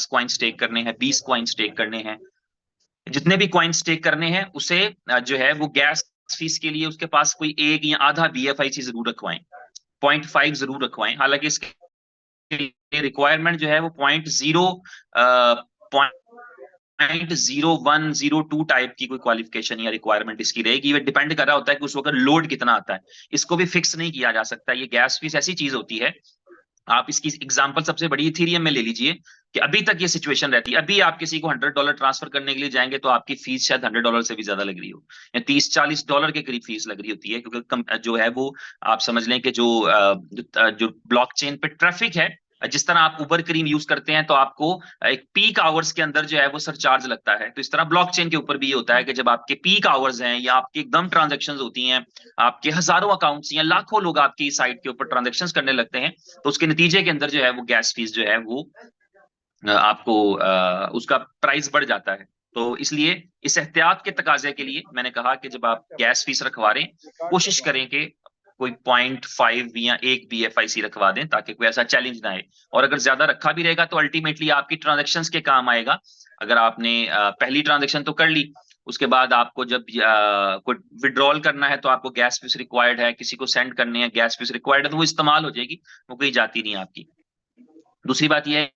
Coin stake करने हैं, 20 coin stake करने हैं, जितने भी कॉइन स्टेक करने हैं, उसे जो है वो गैस फीस के लिए उसके पास कोई एक या आधा BFIC जरूर रखवाएं, 0.5 जरूर रखवाएं। हालांकि इसके लिए रिक्वायरमेंट जो है वो 0.0102 टाइप की कोई क्वालिफिकेशन या रिक्वायरमेंट इसकी रहेगी। ये डिपेंड कर रहा होता है कि उस वक्त लोड कितना आता है, इसको भी फिक्स नहीं किया जा सकता। ये गैस फीस ऐसी चीज होती है, आप इसकी एग्जांपल सबसे बड़ी इथेरियम में ले लीजिए कि अभी तक ये सिचुएशन रहती है। अभी आप किसी को $100 ट्रांसफर करने के लिए जाएंगे तो आपकी फीस शायद $100 से भी ज्यादा लग रही हो, या $30-40 के करीब फीस लग रही होती है, क्योंकि जो है वो आप समझ लें कि जो ब्लॉकचेन पे ट्रैफिक है, जिस तरह आप उबर क्रीम यूज करते हैं तो आपको एक पीक आवर्स के अंदर जो है वो सरचार्ज लगता है, तो इस तरह ब्लॉकचेन के ऊपर भी ये होता है कि जब आपके पीक आवर्स हैं या आपकी एकदम ट्रांजेक्शंस होती हैं, आपके हजारों अकाउंट्स या लाखों लोग आपकी साइट के ऊपर ट्रांजेक्शंस करने लगते हैं, तो उसके नतीजे के अंदर जो है वो गैस फीस जो है वो आपको उसका प्राइस बढ़ जाता है। तो इसलिए इस एहतियात के तकाजे के लिए मैंने कहा कि जब आप गैस फीस रखवा रहे हैं, कोशिश करें कि कोई 0.5 या 1 BFIC रखवा दें, ताकि कोई ऐसा चैलेंज ना आए। और अगर ज्यादा रखा भी रहेगा तो अल्टीमेटली आपकी ट्रांजेक्शंस के काम आएगा। अगर आपने पहली ट्रांजेक्शन तो कर ली, उसके बाद आपको जब कोई विड्रॉल करना है तो आपको गैस फीस रिक्वायर्ड है, किसी को सेंड करने हैं गैस फीस रिक्वायर्ड है, तो वो इस्तेमाल हो जाएगी, वो कहीं जाती नहीं आपकी। दूसरी बात यह है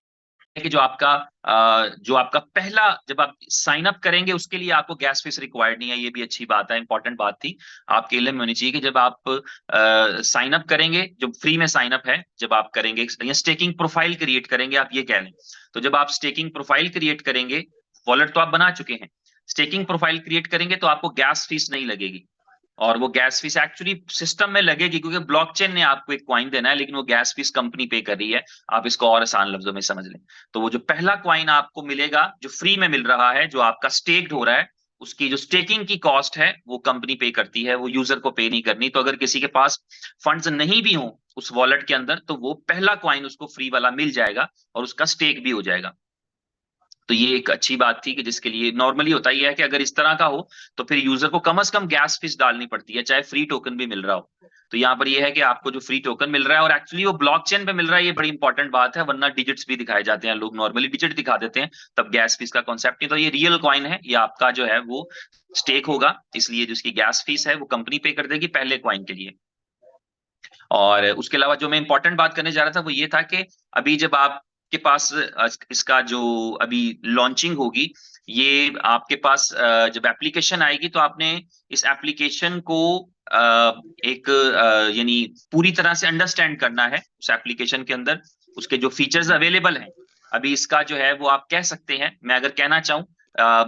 कि जो आपका पहला जब आप साइन अप करेंगे उसके लिए आपको गैस फीस रिक्वायर्ड नहीं है, ये भी अच्छी बात है, इंपॉर्टेंट बात थी, आपके इल्म में होनी चाहिए कि जब आप साइन अप करेंगे, जो फ्री में साइन अप है, जब आप करेंगे या स्टेकिंग प्रोफाइल क्रिएट करेंगे, आप ये कह लें, तो जब आप स्टेकिंग प्रोफाइल क्रिएट करेंगे, वॉलेट तो आप बना चुके हैं, स्टेकिंग प्रोफाइल क्रिएट करेंगे तो आपको गैस फीस नहीं लगेगी। और वो गैस फीस एक्चुअली सिस्टम में लगेगी क्योंकि ब्लॉकचेन ने आपको एक कॉइन देना है, लेकिन वो गैस फीस कंपनी पे कर रही है। आप इसको और आसान लफ्जों में समझ लें, तो वो जो पहला कॉइन आपको मिलेगा जो फ्री में मिल रहा है, जो आपका स्टेक्ड हो रहा है, उसकी जो स्टेकिंग की कॉस्ट है वो कंपनी पे करती है, वो यूजर को पे नहीं करनी। तो अगर किसी के पास फंड्स नहीं भी हो उस वॉलेट के अंदर, तो वो पहला कॉइन उसको फ्री वाला मिल जाएगा और उसका स्टेक भी हो जाएगा। तो ये एक अच्छी बात थी कि जिसके लिए नॉर्मली होता ही है कि अगर इस तरह का हो तो फिर यूजर को कम से कम गैस फीस डालनी पड़ती है, चाहे फ्री टोकन भी मिल रहा हो। तो यहाँ पर ये है कि आपको जो फ्री टोकन मिल रहा है और एक्चुअली वो ब्लॉकचेन पे मिल रहा है, ये बड़ी इंपॉर्टेंट बात है, वरना डिजिट्स भी दिखाए जाते हैं, लोग नॉर्मली डिजिट दिखा देते हैं, तब गैस फीस का कॉन्सेप्ट नहीं। तो ये रियल कॉइन है, ये आपका जो है वो स्टेक होगा, इसलिए जो इसकी गैस फीस है वो कंपनी पे कर देगी पहले कॉइन के लिए। और उसके अलावा जो मैं इंपॉर्टेंट बात करने जा रहा था वो ये था कि अभी जब आपके पास इसका जो अभी लॉन्चिंग होगी, ये आपके पास जब एप्लीकेशन आएगी तो आपने इस एप्लीकेशन को एक यानी पूरी तरह से अंडरस्टैंड करना है। उस एप्लीकेशन के अंदर उसके जो फीचर्स अवेलेबल हैं, अभी इसका जो है वो आप कह सकते हैं, मैं अगर कहना चाहूँ,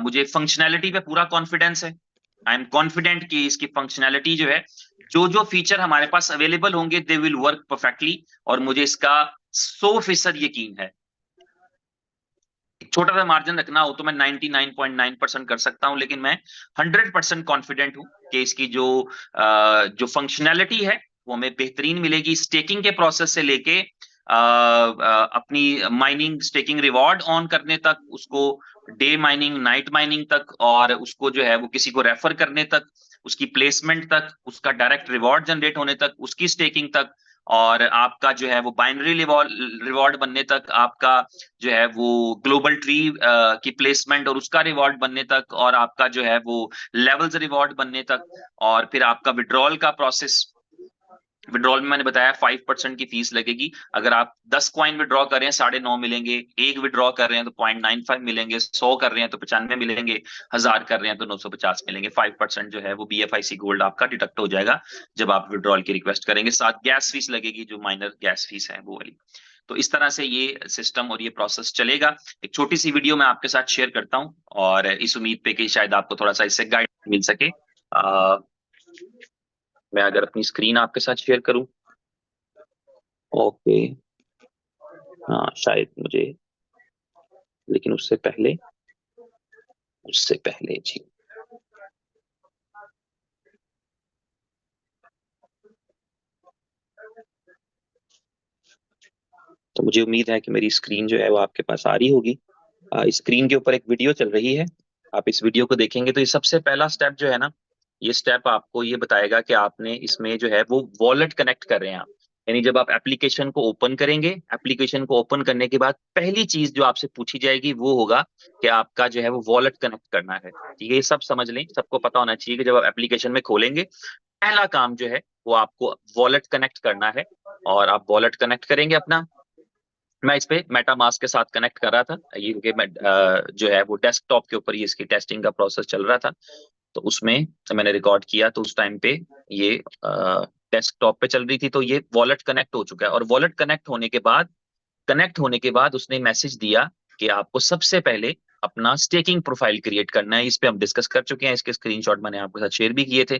मुझे फंक्शनैलिटी पे पूरा कॉन्फिडेंस है, आई एम कॉन्फिडेंट कि इसकी फंक्शनैलिटी जो है, जो जो फीचर हमारे पास अवेलेबल होंगे दे विल वर्क परफेक्टली, और मुझे इसका 100% यकीन है। एक छोटा सा मार्जिन रखना हो तो मैं 99.9% कर सकता हूं, लेकिन मैं 100% कॉन्फिडेंट हूं कि इसकी जो फंक्शनैलिटी है वो हमें बेहतरीन मिलेगी, स्टेकिंग के प्रोसेस से लेके अपनी माइनिंग स्टेकिंग रिवॉर्ड ऑन करने तक, उसको डे माइनिंग नाइट माइनिंग तक, और उसको जो है वो किसी को रेफर करने तक, उसकी प्लेसमेंट तक, उसका डायरेक्ट रिवॉर्ड जनरेट होने तक, उसकी स्टेकिंग तक, और आपका जो है वो बाइनरी रिवॉर्ड बनने तक, आपका जो है वो ग्लोबल ट्री की प्लेसमेंट और उसका रिवॉर्ड बनने तक, और आपका जो है वो लेवल्स रिवॉर्ड बनने तक, और फिर आपका विड्रॉल का प्रोसेस। विड्रॉल में मैंने बताया 5% की फीस लगेगी। अगर आप 10 कॉइन विड्रॉ कर रहे हैं 9.5 मिलेंगे, एक विड्रॉ कर रहे हैं तो 0.95 मिलेंगे, 100 कर रहे हैं तो 95 मिलेंगे, 1000 कर रहे हैं तो 950 मिलेंगे। 5% जो है वो BFIC गोल्ड आपका डिडक्ट हो जाएगा जब आप विड्रॉल की रिक्वेस्ट करेंगे। साथ गैस फीस लगेगी, जो माइनर गैस फीस है वो वाली। तो इस तरह से ये सिस्टम और ये प्रोसेस चलेगा। एक छोटी सी वीडियो मैं आपके साथ शेयर करता हूं, और इस उम्मीद पे कि शायद आपको थोड़ा सा इससे गाइड मिल सके। मैं अगर अपनी स्क्रीन आपके साथ शेयर करूं, ओके, हाँ शायद मुझे, लेकिन उससे पहले जी, तो मुझे उम्मीद है कि मेरी स्क्रीन जो है वो आपके पास आ रही होगी। स्क्रीन के ऊपर एक वीडियो चल रही है, आप इस वीडियो को देखेंगे तो ये सबसे पहला स्टेप जो है ना, ये स्टेप आपको ये बताएगा कि आपने इसमें जो है वो वॉलेट कनेक्ट कर रहे हैं आप। यानी जब आप एप्लीकेशन को ओपन करेंगे, एप्लीकेशन को ओपन करने के बाद पहली चीज जो आपसे पूछी जाएगी वो होगा कि आपका जो है वो वॉलेट कनेक्ट करना है। ठीक है, ये सब समझ लें, सबको पता होना चाहिए कि जब आप एप्लीकेशन में खोलेंगे पहला काम जो है वो आपको वॉलेट कनेक्ट करना है। और आप वॉलेट कनेक्ट करेंगे अपना। मैं इस पे मेटा मास्क के साथ कनेक्ट कर रहा था, ये क्योंकि मैं जो है वो डेस्कटॉप के ऊपर ही इसकी टेस्टिंग का प्रोसेस चल रहा था, तो उसमें मैंने रिकॉर्ड किया, तो उस टाइम पे ये डेस्कटॉप पे चल रही थी, तो ये वॉलेट कनेक्ट हो चुका है। और वॉलेट कनेक्ट होने के बाद उसने मैसेज दिया कि आपको सबसे पहले अपना स्टेकिंग प्रोफाइल क्रिएट करना है। इस पे हम डिस्कस कर चुके हैं, इसके स्क्रीनशॉट मैंने आपके साथ शेयर भी किए थे।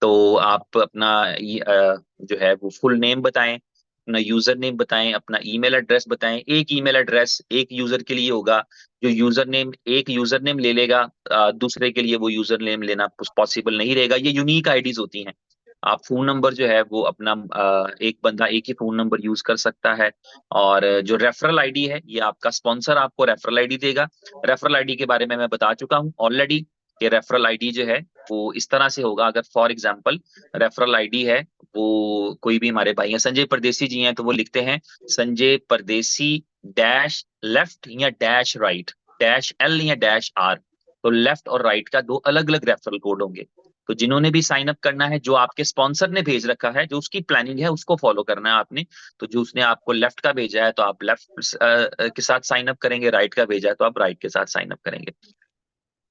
तो आप अपना जो है वो फुल नेम बताएं, अपना यूजर नेम बताएं, अपना ईमेल एड्रेस बताएं। एक ईमेल एड्रेस एक यूजर के लिए होगा। जो यूजर नेम एक यूजर नेम ले लेगा, दूसरे के लिए वो यूजर नेम लेना पॉसिबल नहीं रहेगा। ये यूनिक आईडीज होती हैं। आप फोन नंबर जो है वो अपना एक बंदा एक ही फोन नंबर यूज कर सकता है। और जो रेफरल आईडी है, ये आपका स्पॉन्सर आपको रेफरल आईडी देगा। रेफरल आईडी के बारे में मैं बता चुका हूँ ऑलरेडी कि रेफरल आईडी जो है वो इस तरह से होगा। अगर फॉर एग्जांपल रेफरल आईडी है, वो कोई भी हमारे भाई हैं संजय परदेसी जी हैं, तो वो लिखते हैं संजय परदेसी डैश लेफ्ट या डैश राइट, डैश एल या डैश आर। तो लेफ्ट और राइट का दो अलग अलग रेफरल कोड होंगे। तो जिन्होंने भी साइन अप करना है, जो आपके स्पॉन्सर ने भेज रखा है, जो उसकी प्लानिंग है उसको फॉलो करना है आपने। तो जो उसने आपको लेफ्ट का भेजा है तो आप लेफ्ट के साथ साइन अप करेंगे, राइट का भेजा है तो आप राइट के साथ साइन अप करेंगे।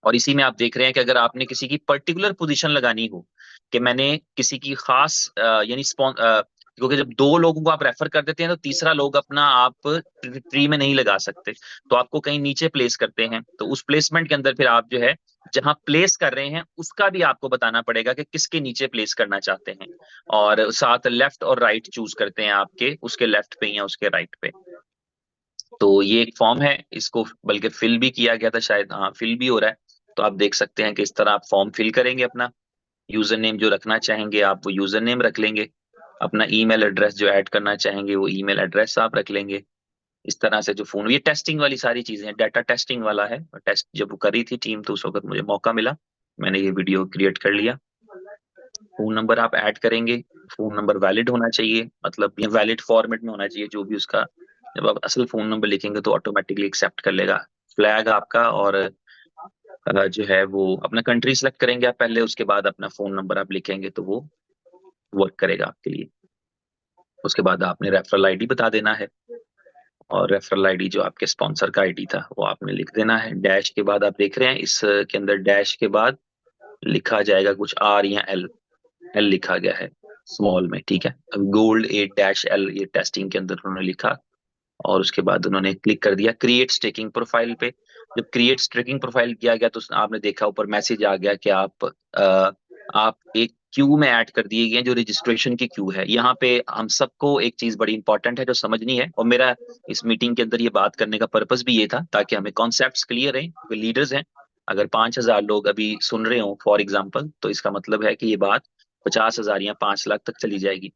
और इसी में आप देख रहे हैं कि अगर आपने किसी की पर्टिकुलर पोजीशन लगानी हो कि मैंने किसी की खास यानी क्योंकि जब दो लोगों को आप रेफर कर देते हैं तो तीसरा लोग अपना आप ट्री में नहीं लगा सकते, तो आपको कहीं नीचे प्लेस करते हैं। तो उस प्लेसमेंट के अंदर फिर आप जो है जहां प्लेस कर रहे हैं उसका भी आपको बताना पड़ेगा कि किसके नीचे प्लेस करना चाहते हैं। और साथ लेफ्ट और राइट चूज करते हैं आपके, उसके लेफ्ट पे या उसके राइट पे। तो ये एक फॉर्म है, इसको बल्कि फिल भी किया गया था शायद, हाँ फिल भी हो रहा है। तो आप देख सकते हैं कि इस तरह आप फॉर्म फिल करेंगे। अपना यूजर नेम जो रखना चाहेंगे आप वो यूजर नेम रख लेंगे। अपना ईमेल एड्रेस जो ऐड करना चाहेंगे वो ईमेल एड्रेस आप रख लेंगे। इस तरह से जो फोन, ये टेस्टिंग वाली सारी चीजें हैं, डाटा टेस्टिंग वाला है। टेस्ट जब वो करी थी टीम तो उस वक्त मुझे मौका मिला, मैंने ये वीडियो क्रिएट कर लिया। फोन नंबर आप ऐड करेंगे, फोन नंबर वैलिड होना चाहिए, मतलब ये वैलिड फॉर्मेट में होना चाहिए जो भी उसका। जब आप असल फोन नंबर लिखेंगे तो ऑटोमेटिकली एक्सेप्ट कर लेगा फ्लैग आपका। और जो है वो अपना कंट्री सेलेक्ट करेंगे आप पहले, उसके बाद अपना फोन नंबर आप लिखेंगे तो वो वर्क करेगा आपके लिए। उसके बाद आपने रेफरल आईडी बता देना है, और रेफरल आईडी जो आपके स्पॉन्सर का आईडी था वो आपने लिख देना है। डैश के बाद आप देख रहे हैं इसके अंदर डैश के बाद लिखा जाएगा कुछ आर या एल, एल लिखा गया है स्मॉल में, ठीक है। अब गोल्ड 8-L ये टेस्टिंग के अंदर उन्होंने लिखा। और उसके बाद उन्होंने क्लिक कर दिया क्रिएट स्टेकिंग प्रोफाइल पे। जब क्रिएट स्टेकिंग प्रोफाइल किया गया तो आपने देखा ऊपर मैसेज आ गया कि आप एक क्यू में ऐड कर दिए गए जो रजिस्ट्रेशन की क्यू है। यहाँ पे हम सबको एक चीज बड़ी इंपॉर्टेंट है जो समझनी है, और मेरा इस मीटिंग के अंदर ये बात करने का पर्पस भी ये था ताकि हमें कॉन्सेप्ट्स क्लियर रहे, क्योंकि लीडर्स हैं। अगर 5,000 लोग अभी सुन रहे हो फॉर एग्जाम्पल, तो इसका मतलब है कि ये बात 50,000 या 5 लाख तक चली जाएगी।